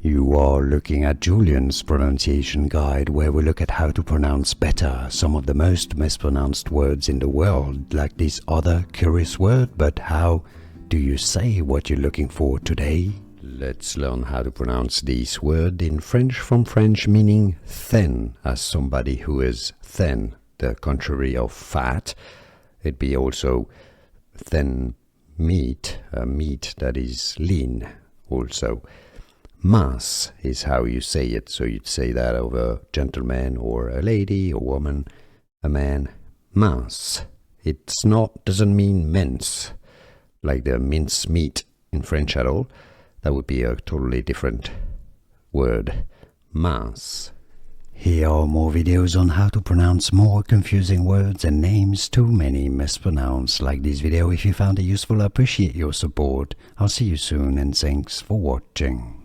You are looking at Julian's pronunciation guide, where we look at how to pronounce better some of the most mispronounced words in the world, like this other curious word. But how do you say what you're looking for today? Let's learn how to pronounce this word in French, from French meaning thin, as somebody who is thin, the contrary of fat. It'd be also thin meat, a meat that is lean also. Mince is how you say it, so you'd say that of a gentleman or a lady, a woman, a man. Mince. It's not, doesn't mean mince, like the mince meat in French at all. That would be a totally different word. Mince. Here are more videos on how to pronounce more confusing words and names too many mispronounced. Like this video if you found it useful. I appreciate your support. I'll see you soon and thanks for watching.